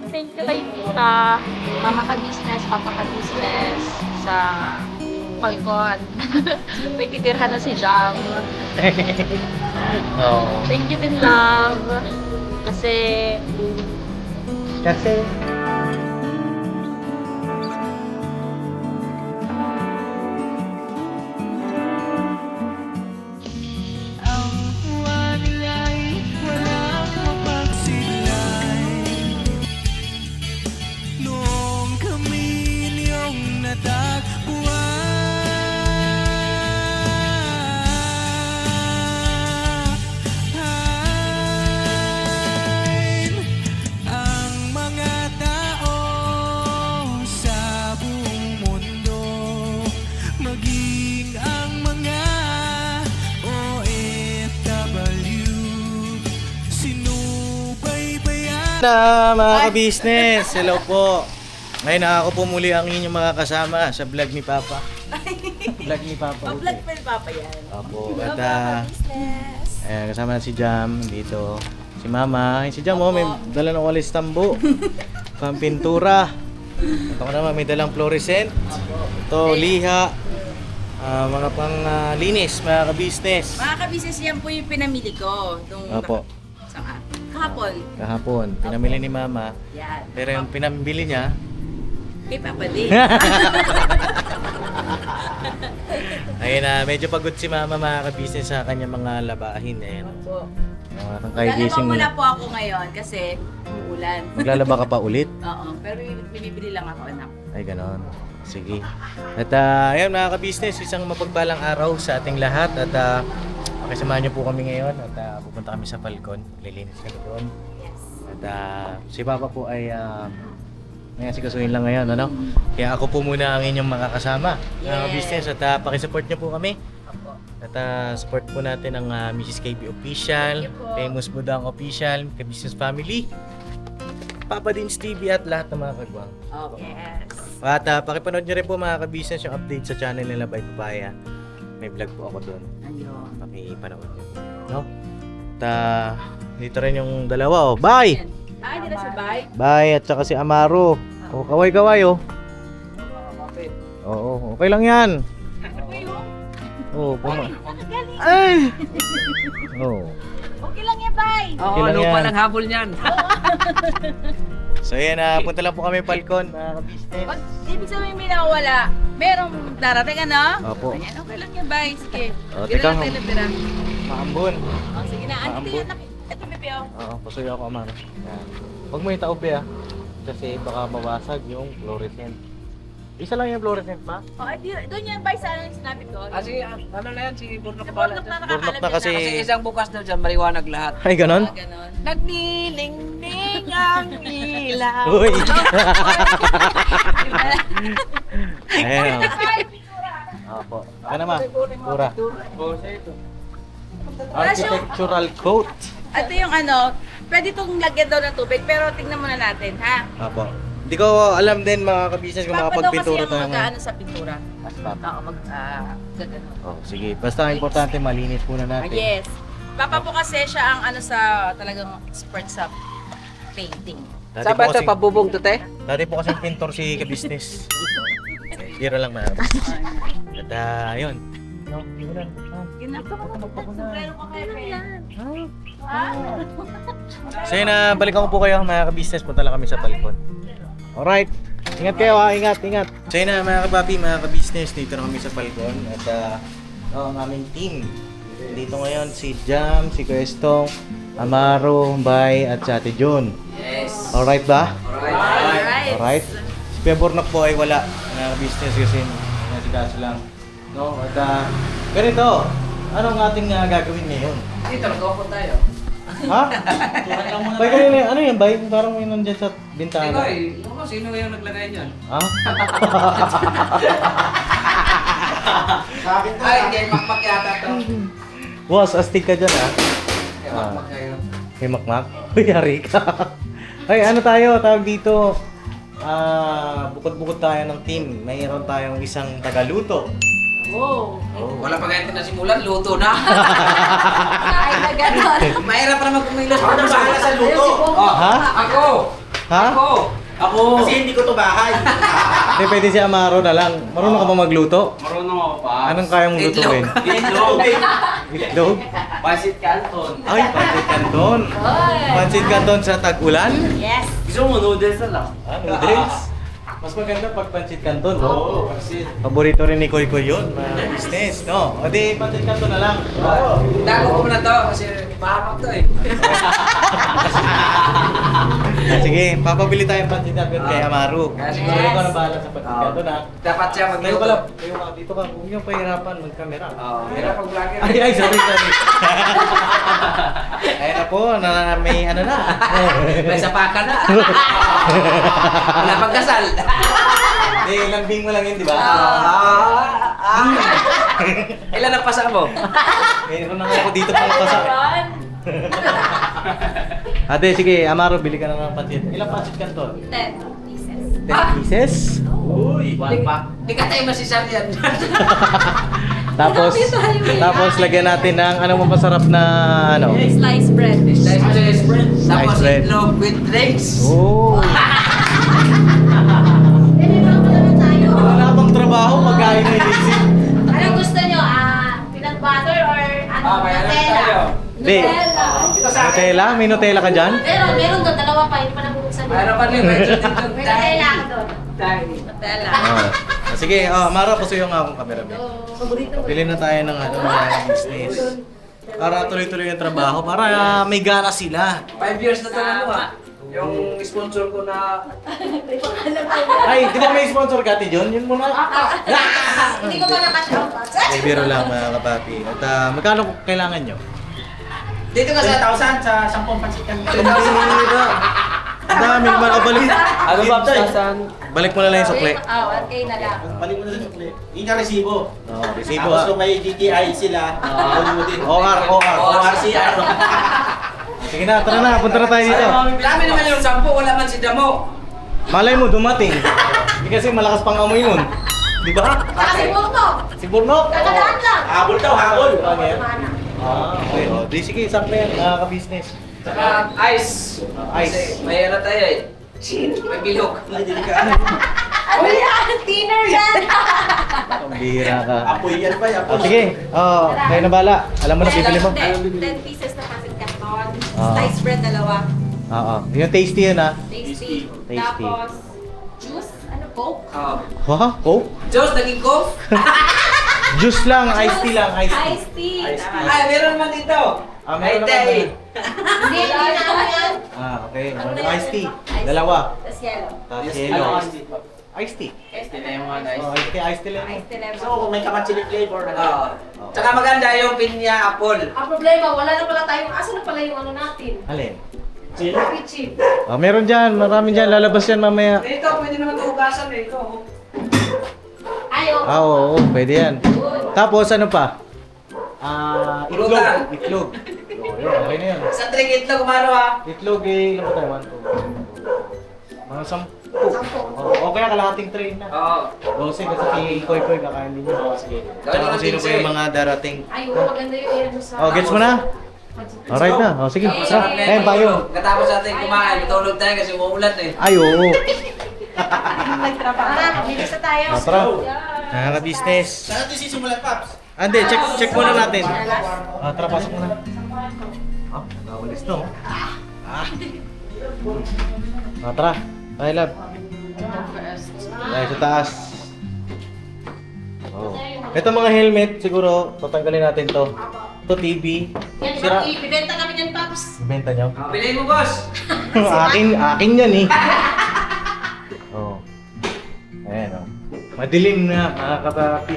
Thank you kay sa mama ka-business, papa ka-business, sa Falcon. May titirhan na si Jam. Oo. Thank you din, love. Kasi na mga ka-business, hello po. Ngayon ako po muli ang inyong mga kasama sa vlog ni Papa. Vlog ni Papa. Vlog pa ni Papa yan. Opo, at kasama na si Jam dito. Si Mama, si Jam may dala ng walis tambo. Pampintura. Ito ko naman may dalang fluorescent. Ito, liha. Mga pang linis, mga ka-business. Mga ka-business, yan po yung pinamili ko. Opo. Kahapon. Pinamili ni Mama. Yan. Pero yung pinamili niya, Kay Papa din. ayun na, medyo pagod si Mama mga ka-business sa kanyang mga labahin. Ayan. Opo. Mga Lalaba kaigising muna po ako ngayon kasi uulan. Maglalaba ka pa ulit? Oo, pero bibili lang ako, anak. Ay, ganon. Sige. At ayun mga ka-business, isang mapagpalang araw sa ating lahat. At pakisamahan niyo po kami ngayon at pupunta kami sa Falcon. Lilinis kami doon. Yes. At si Papa po ay may asikasuhin lang ngayon, ano? Kaya ako po muna ang inyong makakasama. Mga Yes. ka-business, at pakisupport niyo po kami. Opo. At support po natin ang Mrs. KB Official, Thank you po. Famous Budang Official, ka-business family, Papa Dins TV at lahat ng mga kagwang. Okay. Yes. At pakipanood nyo rin po mga ka-business yung update sa channel nila by Papaya. May vlog po ako doon. Ayun. Pakipanood nyo. No? At dito rin yung dalawa, oh. Bye! Ah, hindi na siya bye? Bye! At saka si Amaro. Oh, kaway-kaway, oh. Oo, okay lang yan. Oh, puma. Ay! Oh. Okay lang yan, bye! Okay lang yan. Palang habol niyan. So yan, punta lang po kami Falcon, mga ka-business. Pag ibig sabihin may nawawala, merong darating ano? Opo. Ayan, okay lang yan, bye. Sige. Oh, Bira teka, lang tayo ng bira. Maambon. Oh, sige na. Andito Maambon. yan. Ito, Pepe, oh. Oo, pasuyo ako, Amaro. Yan. Huwag mo itaob, kasi baka mawasag yung fluorescent. Isa lang yung fluorescent, ma? Oh, ay, doon yan, bye, sa ano yung sinabi ko. Kasi ano na yan, si Burnok Sa Bala. bundok na Burnok nakakalap na yan kasi- Kasi isang bukas daw dyan, maliwanag lahat. Ay, ganon? Ganon. Nagniling-ning ang ilaw. Uy! Ayan, Opo. Ika na, ma. Tura. Architectural coat. Ito yung ano, pwede itong lagyan daw ng tubig, pero tingnan muna natin, ha? Opo. Hindi ko alam din mga ka-business kung Papa daw kasi makapagpintura yung tayo ngayon. mag-ano sa pintura. As Papa. Oo, gagano. Oh, sige. Basta ang importante, malinis muna Ah, natin. yes. Papa po kasi siya ang ano sa talagang expert sa painting. Dati Sabi po ito, kasing- pabubong to, te? Dati po kasing pintor si ka-business. Biro lang mga At yun. No, hindi mo na. Ginagawa ko sombrero ko kay Pen. So yun, balikan ko po kayo mga ka-business. Punta lang kami sa Falcon. Alright. Ingat kayo ha. Ingat, ingat. So yun mga kapapi, mga ka-business. Dito na kami sa Falcon. At ang aming team. Dito ngayon si Jam, si Kwestong, Amaro, Bay, at si Ate Jun. Yes. Alright ba? Alright. Alright. Si Pia Burnok po ay wala na business kasi nasikaso lang. No? At ganito, anong ating gagawin ngayon? Dito, nag-opo tayo. Ha? Bay, ano yan, Bay? Parang may nandyan sa bintana. Sino yung naglagay niyan? Ha? Ay, hindi. Makmak yata to. Boss, astig ka dyan, ha? Makmak kayo. May makmak? Uy, yari ka. Ay, ano tayo? Tawag dito. Bukod-bukod tayo ng team. Mayroon tayong isang tagaluto. Wow. Wala pa ganito na simulan, luto na. Ay, na gano'n. Mahirap pa naman kumilos. Ako na bahala sa luto. Ha? Ako! Ha? Ako. Kasi hindi ko to bahay. Hindi, pwede si Amaro na lang. Marunong ka ba magluto? Marunong ako pa. Anong kayang lutuin? Itlog. Itlog? Pasit Canton. Ay, pancit canton. Oy. Pancit canton sa tag-ulan? Yes. Gusto mo noodles na lang? Noodles? Mas maganda pag pancit canton, no? Oo, pasit. Paborito rin ni Koy Koy yun, mga business, no? O di, pancit canton na lang. Dago ko muna to kasi mahamak to eh. Sige, papabili tayong pancit canton kay Amaru. Yes. Sige, ko na bahala sa pancit canton, ha? Dapat siya Tayo magluto. pala, tayo ka dito ka. Huwag niyong pahirapan mag-camera. Hirap pag vlogger. Ay, sorry. Ayun na po, may ano na. May sapakan na. Wala pang kasal. Lambing mo lang yun, di ba? Ilan ang pasa mo? Mayroon na nga ako dito pang pasa. Ate, sige, Amaro, bili ka na ng pancit. Ilang pancit canton? 10 pieces. 10 pieces? Uy, one pack. Di ka tayo masisal yan. Tapos, lagyan natin ng ano mo masarap na ano? Sliced bread. Slice bread. Tapos bread. itlog with drinks. Oh! Wala bang trabaho, magkain na inisip. Anong gusto nyo? Peanut butter or ano? May alam Nutella? tayo. Di. Nutella. Nutella? May Nutella ka dyan? Meron doon. Dalawa pa. Hindi pa nabubuksan yun. Mayroon pa rin. May Nutella ako doon. Nutella. Oh. Sige, Mara, pasuyo nga akong camera. Bili na tayo ng ano, ng business. Para tuloy-tuloy yung trabaho, para may gana sila. 5 years na talaga ah. Yung sponsor ko na... Ay, di ba may sponsor ka, Ate John? Yun muna. Hindi ko pa nakashout. May biro lang, mga kapapi. At magkano kailangan nyo? Dito ka sa 1,000 sa 10 pansit Canton. Hindi ba? Ang dami naman kabalik. Ano ba, saan? Balik mo na lang yung sukli. 1K na lang. Balik mo na sa sukli. Yung ka resibo. Oo, resibo Tapos ha. kung may DTI sila, kunin mo din. OR. ORCR. Sige na, tara na, punta na tayo dito. Dami naman yung 10, wala man si Damo. Malay mo, dumating. Hindi kasi malakas pang amoy nun. Di ba? Saka si Burto. Si Burnok. Kakadaan lang. Habol daw, habol. Ano yan? Mana. Okay. O, di sige, sakto yan, ka-business. Saka ice. Ice. Kasi may ano tayo eh. May bilog. Ano yan? Thinner yan. Ang bihira ka. Apoy yan pa, O, apoy. sige, kayo na bala. Alam mo na, bibili mo. 10 pieces na pancit canton. Ah. Sliced bread dalawa. Oo. Yung tasty yun ha. Tasty. Tasty. Tapos, juice. Ano? Coke? Oh. Ha? Coke? Diyos, naging coke? Juice lang, iced tea lang, iced tea. Iced tea. Iced tea. Ay, meron man dito. Meron Ay, naman tay. Hindi na ako yan. Okay. Ano na Iced tea. yan? Dalawa. Tapos yellow. Tapos Yes, yellow. ano, Iced tea. Iced tea. Iced tea lang. Iced tea lemon. So, kung may kamatsili flavor, Oo. Tsaka maganda yung pinya apple. Ang problema, wala na pala tayong, asa na pala yung ano natin? Alin? Chili. Pichi. Meron dyan. Marami dyan. Lalabas yan mamaya. Ito, pwede naman ito hugasan eh. Ito. Ayo. Oo, pwede yan. Tapos ano pa? Itlog. Pulutan. Itlog. Okay na yan. Sa drink itlog, kumaro ha. Itlog ilan ba tayo? 1, 2, mga 10. Okay, kalahating train na. Oo. 12 kasi kay Koy kakain din yun. Sige. Gawin Tsaka mo kung sino ng pa yung mga darating. Ay, maganda yung ano sa... Gets mo na? Alright na. Sige. Tapos Tara. sarap Tayo. Katapos natin kumain, matulog tayo kasi umuulan eh. Ay, oo. Tara, bilis na tayo. Tara. Nakaka-business. Saan natin sisimulan, Paps? Ande, check muna natin. Tara, pasok muna. Nawalis to. Tara. Tayo, lab. Tayo sa taas. Ito mga helmet, siguro, tatanggalin natin to. Ito TV. Yan, Sira. ibibenta namin yan, Paps. Ibenta nyo. Bilhin mo, boss. akin yan eh. Oh. Ayan oh. Madilim na, mga kapapi.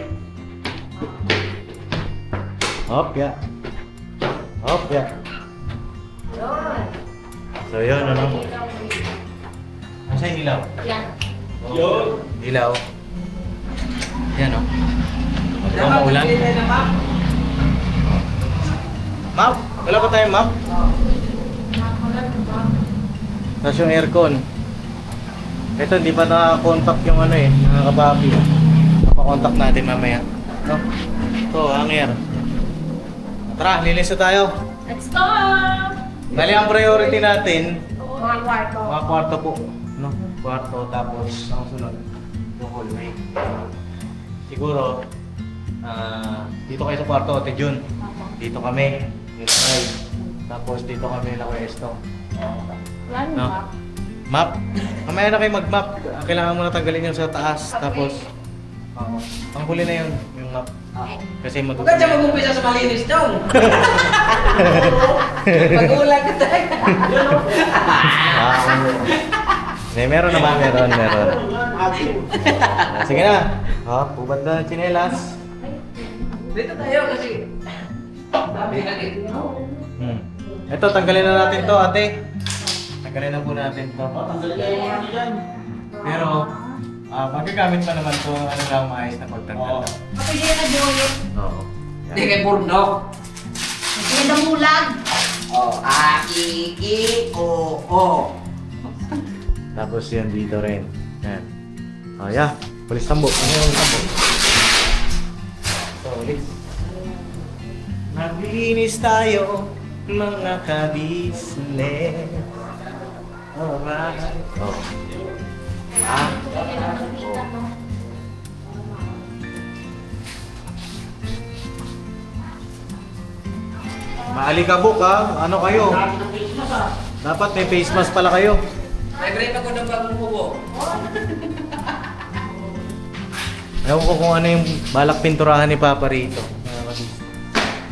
Hop, ya. Hop, ya. So yun, ano? Nasa yung ilaw? Yan. Ilaw. Yan, no? Di ba maulan? Map? Wala pa tayong map? Tapos yung aircon. Ito, hindi pa naka-contact yung ano eh, mga kababi. Pakontak natin mamaya. No? Ito, hanger. Tara, linis na tayo. Let's go! Bali, ang priority natin, Mga kwarto. mga kwarto po. No? Kwarto, tapos ang sunod, yung hallway. Siguro, dito kayo sa kwarto, Ate Jun. Dito kami, dito kayo. Tapos dito kami na Kuya Estong. Wala No? ba? Map. Mamaya na kayo mag-map. Kailangan mo na tanggalin yung sa taas. Tapos, ang huli na yun, yung map. Kasi Huwag ka dyan mag-umpisa sa malinis dong. Pag-ulag ka tayo. Meron naman, meron. Sige na. Pubad na ng tsinelas. Dito tayo kasi. Sabi ka dito. Ito, tanggalin na natin to, ate. Tanggalin na po natin to. Tanggalin na yung mga dyan. Pero, magagamit pa naman to, ano lang, maayos na pagtanggal. Kapili na joyet. Oo. Hindi kay Purnok. Kapili na mulag. Oh, A-I-I-O-O. Tapos yan dito rin. Yan. Yeah. Pulis tambo. Ano yung tambo? Pulis. Maglinis tayo, mga kabisnes. Alright. Oh. Maalikabok ha. Ano kayo? Dapat may face mask pala kayo. Nag-rate ako ng bagong kubo. Ewan ko kung ano yung balak pinturahan ni Papa rito.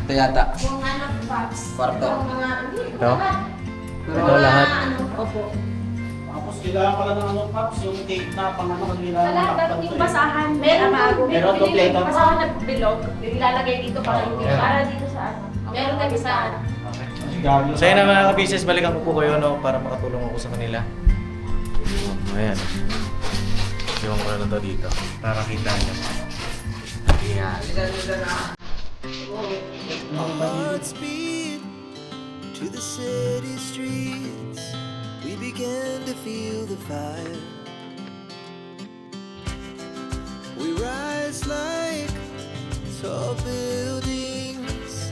Ito yata. Yung anak box. Kwarto. Ito? Ito lahat. Opo. Tapos kailangan pala ng ano, Pops, yung tape na pang ano, kailangan Wala, dapat yung basahan. Meron Meron kompleto. basahan na bilog. Ilalagay dito para hindi. Yeah. Para dito sa ano. Meron na basahan. So yun na mga ka-business, balikan ko po kayo no, para makatulong ako sa kanila. Ayan. Iwan ko na lang to dito para kita nyo. Ayan. Hearts beat to the city streets. We began to feel the fire. We rise like tall buildings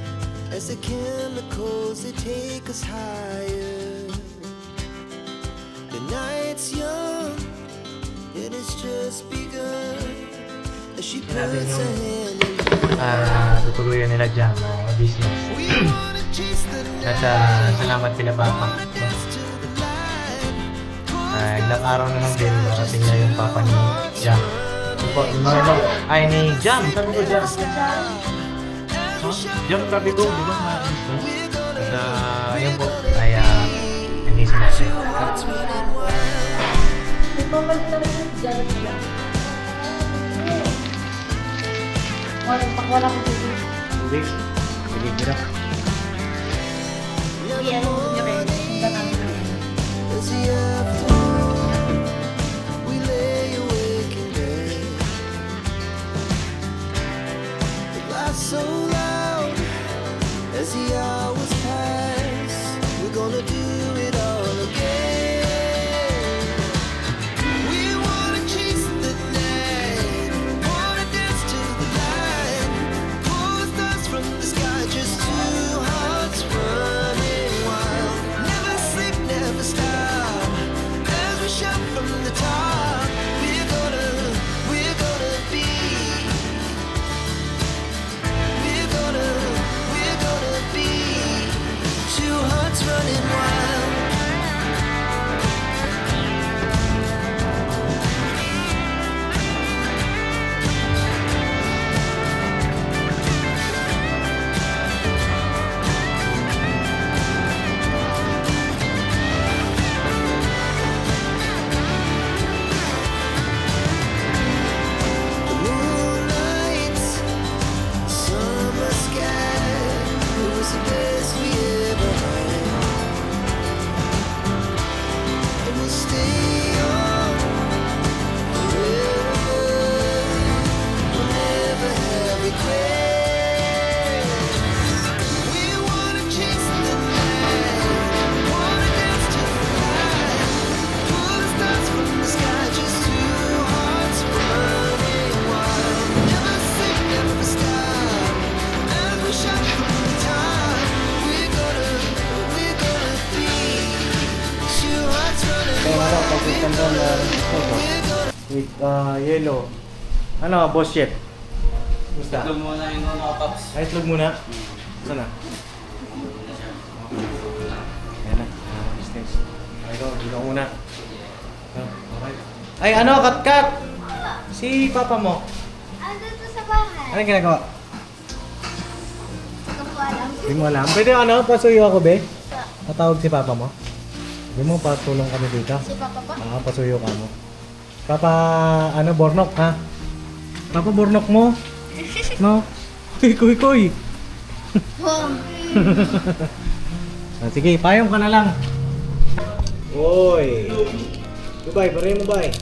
as the chemicals they take us higher. The night's young and it's just begun as she puts her hand in Tutuluyan nila dyan, mga business. we wanna chase the At salamat kila Papa. Ilang araw naman din marating na yung Papa ni Jam. Ay, ni Jam! Sabi ko Jam! Jam, sabi ko, di ba mga business? At yun po, ay hindi sinabi. Wala ko dito. Hindi. Sige, kira. Yan. As the afternoon, we lay awake in bed. The laughs so loud as the hours pass. We're gonna do it all again. We wanna chase the night, wanna dance to the light. Pull stars from the sky, just two hearts running wild. Never sleep, never stop. yellow. Ano, boss chef? Gusta? Itlog muna yung mga paps. Ay, itlog muna. Saan na? Ayan na. Business. Ay, dito muna. Okay. Ay, ano, kat-kat! Si papa mo. Andun to sa bahay. Anong ginagawa? Hindi ko alam. Hindi mo alam. Pwede ano, pasuyo ako, be? Tatawag si papa mo. Hindi mo, patulong kami dito. Si Papa ba? Pasuyo ka mo. Papa, ano, Bornok, ha? Papa, Bornok mo? No? Kuy. Sige, payong ka na lang. Uy. Bye, pare mo bye.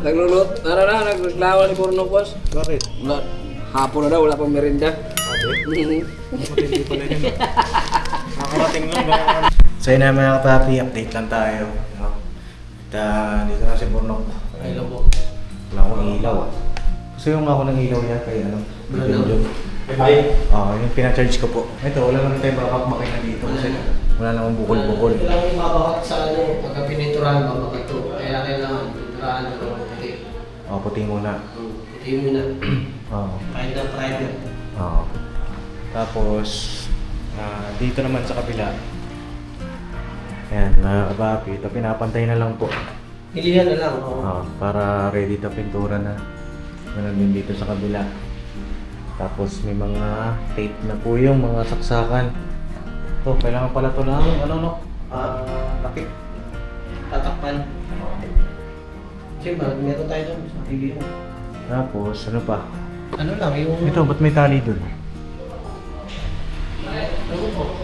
Naglulot. Naglawan ni Borno boss. Bakit? Wala. Hapon na daw, wala pang merinda. Matindi pala yun. Nakakarating lang ba? So yun na mga kapapi, update lang tayo. No? At dito na si Bornok. Ilaw po. Wala akong ilaw ah. Gusto yung ako ng ilaw niya kay ano? Oo, yung pinacharge ko po. Ito, wala naman tayong backup makina dito kasi wala namang bukol-bukol. Kailangan yung mabakak sa ano, pagka piniturahan mo, makito. Kaya kailangan piniturahan mo ng puti. Puti muna. Puti mo na. Oo. Kahit na private. Oo. Tapos, dito naman sa kabila. Ayan, mga kapapi. Ito, pinapantay na lang po. Pilihan na lang. Para ready to pintura na. Ganun din dito sa kabila. Tapos may mga tape na po yung mga saksakan. So, kailangan pala ito ng takip. Tatakpan. Siyempre, meron tayo doon sa TV mo. Tapos, ano pa? Ano lang, yung... Ito, ba't may tali dun? Ano po?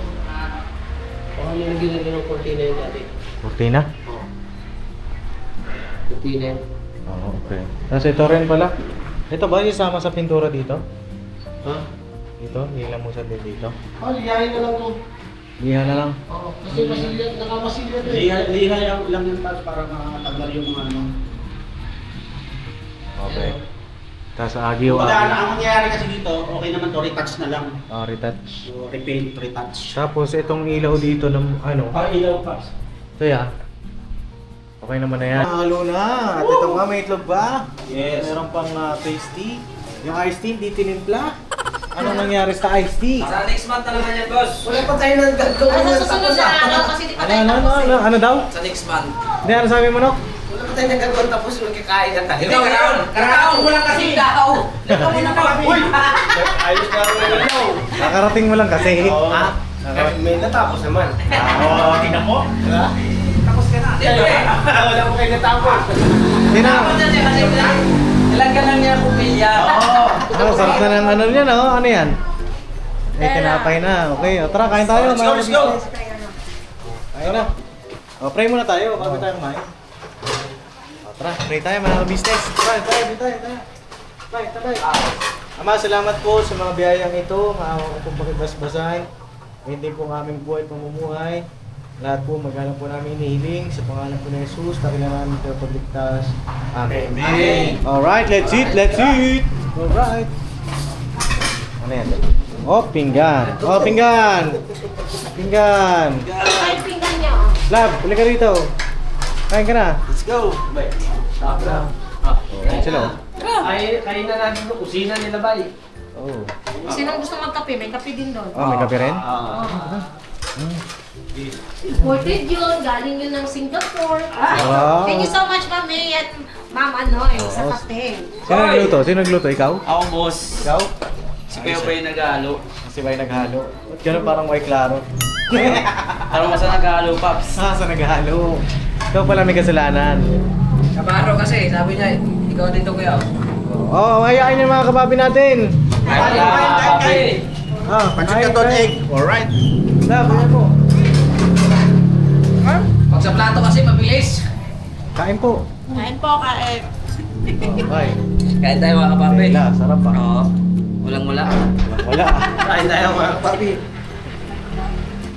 Baka nilagyan na rin ng cortina yun dati. Cortina? Cortina yun. Oo, okay. Tapos ito rin pala. Ito ba isama sa pintura dito? Ha? Dito? Hilang mo sa din dito? Lihain na lang to. Liha na lang. Oo, kasi masilyan, nakamasilyan na Liha lang yung pass para makatanggal yung mga ano. Okay. Tapos agyo. Kumbaga, ang mangyayari kasi dito, okay naman to, retouch na lang. Retouch. So, repaint, retouch. Tapos itong ilaw dito ng ano? Ilaw pass. Ito ya. Okay naman na yan. Halo na! At ito nga, may itlog ba? Yes. Meron pang tasty. Yung iced tea, hindi tinimpla. Anong nangyari sa iced tea? Sa next month na naman yan boss. Wala pa tayo nang gagawin Ano ng sa susunod tapos na ah. araw kasi di pa tayo Ano daw? Sa next month. Hindi, ano sabi mo, Nok? Wala pa tayo nang gagawin tapos magkakain na tayo. Ikaw ngayon. Karakaon mo lang kasi daw. Ikaw mo na pala. Uy! Ayos na rin na ito. Nakarating mo lang kasi. Oo. Ha? May natapos naman. Oo, tingnan mo. Tapos ka na. Wala po kayo natapos. Sino? Tapos na siya kasi ilan ka lang niya pumilya. Ano, sarap na ng ano niya, no? Ano yan? Eh, tinapay na. Okay, o, tara, kain tayo. Let's go, let's go. Kain na. O, pray muna tayo. Bago tayo kumain. O, tara, pray tayo mga business. Tara, tayo. Tayo. Ama, salamat po sa mga biyayang ito. Maawa ko pong pakibasbasan. Hindi po ang aming buhay pamumuhay. Lahat po maghanap po namin hinihiling sa pangalan po ni Jesus. Takila namin ito pagligtas. Amen. Alright, let's eat. Alright. Ano yan? Oh, pinggan. Pinggan. Kahit pinggan niya, oh. Lab, balik ka rito. Kain ka na. Let's go. Kain sila. Kain na natin ito. Kusina nila ba eh. Oh. Sinong gusto magkape? May kape din doon. Oh, may kape rin? Imported yun. Galing yun ng Singapore. Wow. Thank you so much, Ma'am May at Ma'am sa kape. Sino nagluto? Ikaw? Ako boss. Ikaw? Si Kuya pa yung nag-halo. Kasi ba yung naghalo? Ba't ganun parang may klaro? Parang masa nag-halo, Paps. Sa naghalo. Ikaw pala may kasalanan. Kabaro kasi, sabi niya, ikaw dito kuya. Oh, hayaan yung mga kababi natin. Kain. Pancit canton egg. Alright. Lab, ayan po. Pag sa plato kasi mabilis. Kain po. Kain po, kain. Okay. Kain tayo mga kapapi. Wala, sarap pa. Oo. Walang-wala. Wala. Kain tayo mga papi.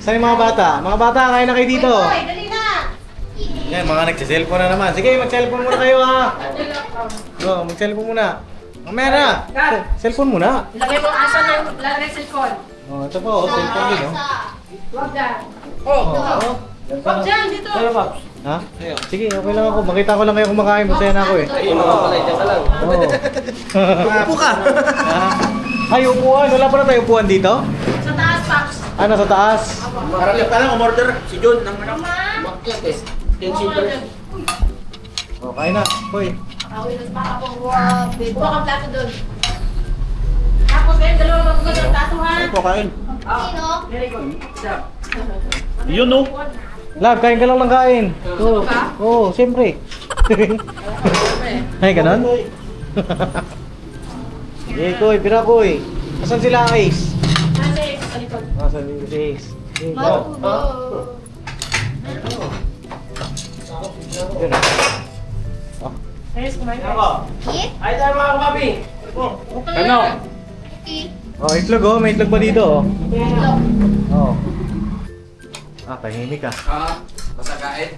Saan yung mga bata? Mga bata, kain na kayo dito. Hoy, dali na! Yan, mga nagsiselfone na naman. Sige, mag-cellphone muna kayo ha. Mag-cellphone muna. Mamaya na. Cellphone muna. Lagay mo ang aso ng lagay sa call. Ito po, cellphone din, no? Wag dyan. Oh. Wag dyan, dito. Pero, Pops. Ha? Sige, okay lang ako. Makita ko lang kayo kumakain. Masaya na ako eh. Ayun, pala, dyan ka lang. Oo. Upo ka! Ay, upuan. Wala pa na tayo upuan dito? Sa taas, Paps. Ano, sa taas? Parating pa lang, umorder si John ng ano. Makyat eh. Yan silver. O, kain na. Hoy. Buka kang plato doon. Tapos kayong dalawa magugas ng plato, ha? Ano po kain? Sino? Yun no? Love, kain ka lang ng kain. Oo, oo, siyempre. Ay, ganon? Sige, Koy, pira Koy. Asan sila ang Ace? Asan si Ace? Sige, go. Yun. Kit? Ay, tayo mga kapapi. Ano? Kit? Oh, itlog oh. May itlog ba dito oh? Oh. Ah, tahimik ka. Masagain.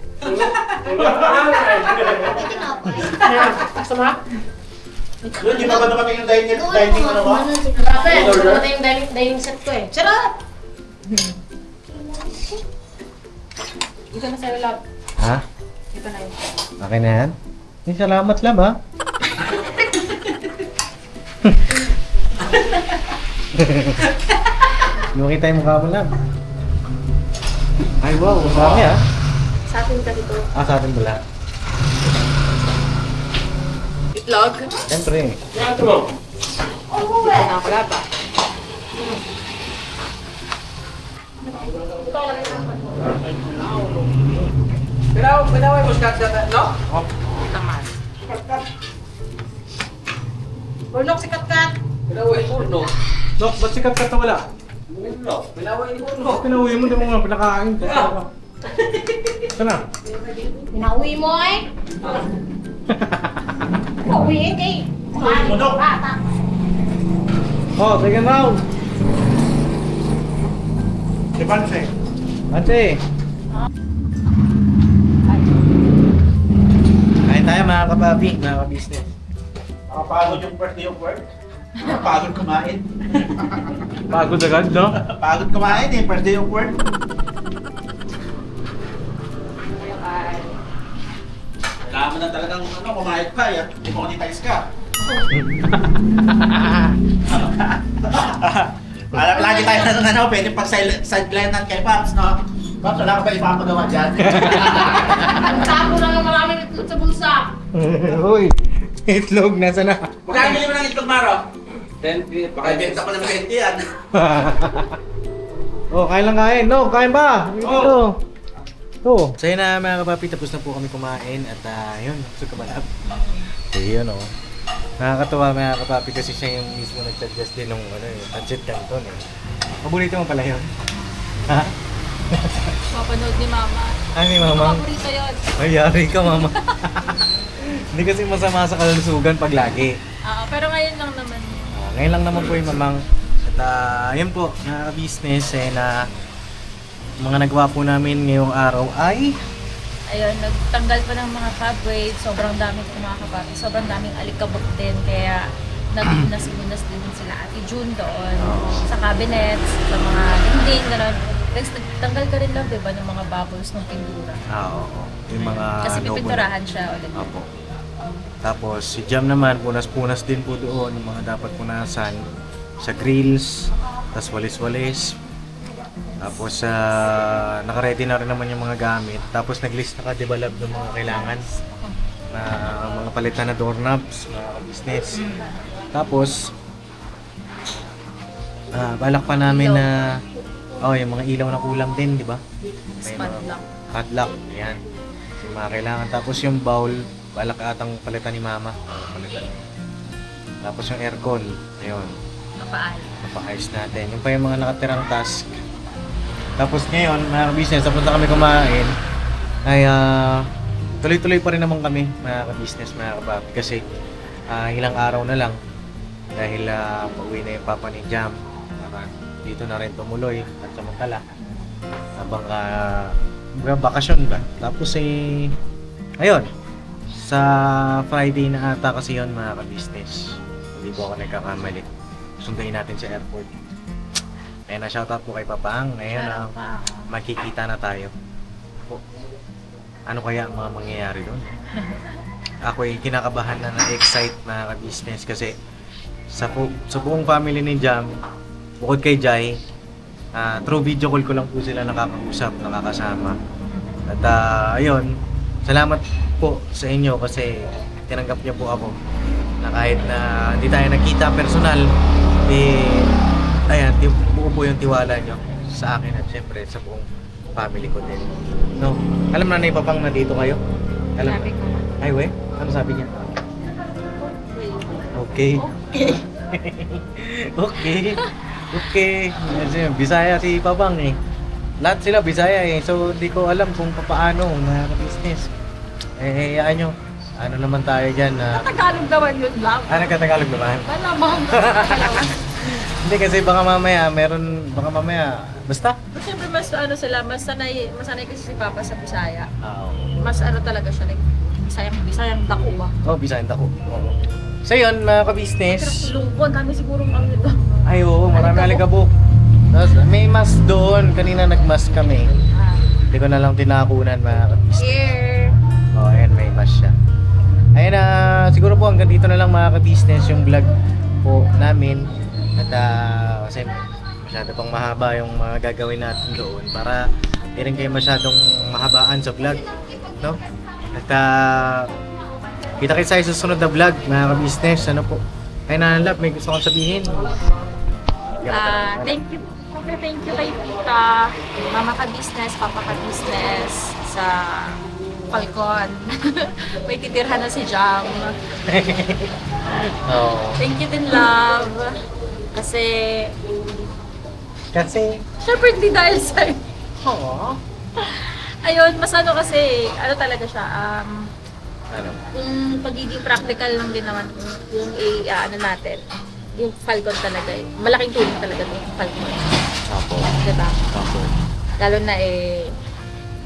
Yun, di ba ba nakating yung dining ano ba? Grabe, yung dining set ko eh. Charot! Dito na sa'yo, love. Ha? Dito na yun. Okay na yan? Ay, salamat lab ha. Lumaki tayo mukha mo lab. Ay wow, marami ha. Sa atin ka dito. Ah, sa atin pala. Itlog. Siyempre. Ito mo. Dito na ako, love. Pinaway mo Scott data, no? Tamas. Burnok si Katkat. Pinaway Purno. Dok, ba't sikat ka wala? Purno. Pinaway ni Purno. Pinauwi mo, di mo nga pinakain. Sana. Pinauwi mo eh. Pinauwi eh kay. Uwi mo, Dok. Bata. Oh, second round. Si Panse. Ate. Kain tayo mga kapapi, mga ka-business. Nakapagod yung first day of work. Nakapagod kumain. Pagod agad, no? Pagod kumain eh, first day of work. Kailangan mo na talagang ano, kumain ka, i-monetize ka. Alam, lagi tayo na ano, pwede pag-sidelinean kay Paps, no? Paps, wala ka ba ipapagawa dyan? Tapo lang ng marami itlog sa bulsa. Uy, itlog, nasa na? Magkano bili mo ng itlog, Maro? 10 Baka ibenta ko ng 20 yan. Oh, kain lang kain. No, kain ba? Ito. Oh. So yun na mga kapapi, tapos na po kami kumain at yun, gusto ka malap. Yun oh. Nakakatuwa mga kapapi kasi siya yung mismo nag-suggest din ng ano, pancit canton eh. Paborito mo pala yun? Ha? Mapanood ni Mama. Ano ni mama? Paborito yun. Ay, yari ka mama. Hindi kasi masama sa kalusugan pag lagi. Pero ngayon lang naman. Ngayon lang naman po yung mamang. At yun po, mga business na mga nagawa po namin ngayong araw ay Ayun, nagtanggal pa ng mga fabric. Sobrang daming mga kapapi. Sobrang daming alikabok din. Kaya nagbunas-bunas din sila Ate June doon. Sa cabinets, sa mga dinding, gano'n. Tapos nagtanggal ka rin lang, diba, ng mga bubbles ng pintura. oo. Yung mga Kasi logo pipinturahan siya ulit. Opo. Tapos si Jam naman, punas-punas din po doon yung mga dapat punasan sa grills, tapos walis-walis. Tapos naka-ready na rin naman yung mga gamit. Tapos nag-list na ka-develop ng mga kailangan na mga palitan na doorknobs, mga business. Tapos balak pa namin na yung mga ilaw na kulang din, di ba? May mga Padlock. padlock, yan. Yung mga kailangan. Tapos yung bowl, balak atang palitan ni Mama. Palitan. Tapos yung aircon, ayun, Napaayos. napaayos natin. Yung pa yung mga nakatirang task. Tapos ngayon, mga business, napunta kami kumain, ay tuloy-tuloy pa rin naman kami, mga business, mga kapapi. Kasi ilang araw na lang, dahil pauwi na yung papa ni Jam. Dito na rin tumuloy at samantala. Habang bakasyon ba? Tapos ayun, sa Friday na ata kasi yun mga ka-business. Hindi po ako nagkakamali. Sunduin natin sa airport. Ayun na, shoutout po kay Papang. Ngayon makikita na tayo. ano kaya ang mga mangyayari doon. Ako'y kinakabahan na na-excite mga ka-business kasi sa buong family ni Jam, bukod kay Jai, through video call ko lang po sila nakakausap, nakakasama. At ayun, salamat po sa inyo kasi tinanggap niyo po ako na kahit na hindi tayo nagkita personal, ayan, buo po yung tiwala niyo sa akin at syempre sa buong family ko din. No? Alam na Nanay Papang na dito kayo? Alam Sabi ko. Ay, we? Ano sabi niya? Okay. Okay. Okay. Kasi Bisaya si Papang eh. Lahat sila Bisaya eh. So, hindi ko alam kung paano na business. Hayaan nyo. Ano naman tayo dyan na... Tagalog naman yun lang. Nagkatagalog naman? Malamang. Hindi kasi baka mamaya, basta? Siyempre mas ano sila, mas sanay kasi si Papa sa Bisaya. Oo. Mas ano talaga siya, like, Bisayang dako ba? Oh, Bisayan ako. Oo. So yun, mga ka-business. Pero lungkon, kami siguro ang nito. Ay, oo, marami alikabok. Tapos may mas doon. Kanina nagmas kami. Hindi ko na lang tinakunan, mga ka-business. Here! Oh, ayan, may mas siya. Ayan na, siguro po hanggang dito na lang mga ka-business yung vlog po namin. At kasi masyado pang mahaba yung mga gagawin natin doon para hindi rin kayo masyadong mahabaan sa vlog. No? At kita kayo sa susunod na vlog mga ka-business. Ano po? Kaya na love, may gusto kong sabihin. Thank you kay Tita, Mama ka-business, Papa ka-business sa Falcon. May titirhan na si Jam. Oo. Thank you din, love. Kasi, syempre hindi dahil sa'yo. Oo. Ayun, mas ano kasi, ano talaga siya, Ano? yung pagiging practical lang din naman, yung ano natin, yung Falcon talaga, malaking tulong talaga yung Falcon. Opo. Diba? Opo. Lalo na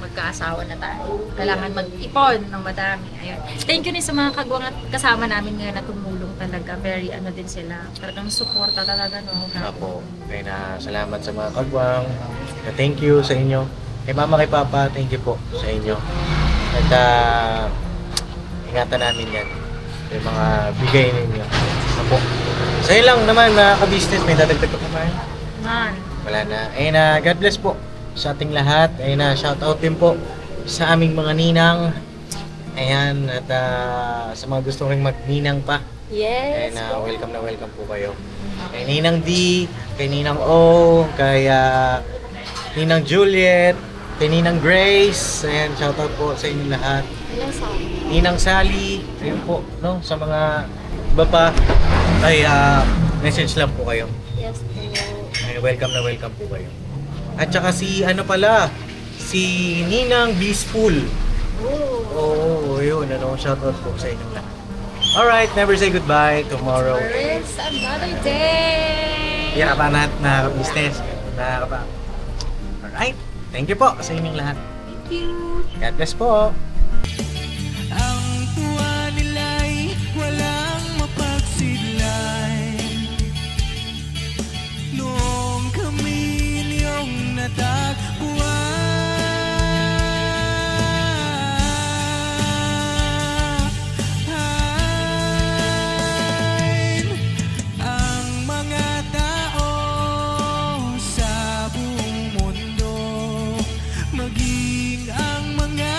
magkaasawa na tayo. Kailangan mag-ipon ng madami. Ayun. Thank you din sa mga kagwang at kasama namin ngayon na tumulong talaga. Very ano din sila. Talagang suporta talaga. No? Opo. Kaya na salamat sa mga kagwang. Thank you sa inyo. Kay Mama, kay Papa, thank you po sa inyo. At ingatan namin yan. Yung mga bigay ninyo. Opo. So yun lang naman mga ka-business. May dadagdag ko pa ba? Man. Wala na. Ayun na, God bless po sa ating lahat. Ayun na, shout out din po sa aming mga ninang. Ayan, at sa mga gusto ring magninang pa. Yes. Ayun na, welcome po kayo. Kay Ninang D, kay Ninang O, kay Ninang Juliet, kay Ninang Grace. Ayan, shout out po sa inyong lahat. Ninang Sally, ayun po, no, sa mga iba pa, ay message lang po kayo. Yes po. Ay, welcome po kayo. At saka si si Ninang Blissful. Oo, yun, shoutout po sa inyong lahat. Alright, never say goodbye. Tomorrow. There is another day. Yan pa natin na business. Alright, thank you po sa inyong lahat. Thank you. God bless po. Ang tuwa nila'y walang mapagsidlay. Noong kami niyong natagpuan. Ang mga tao sa buong mundo, maging ang mga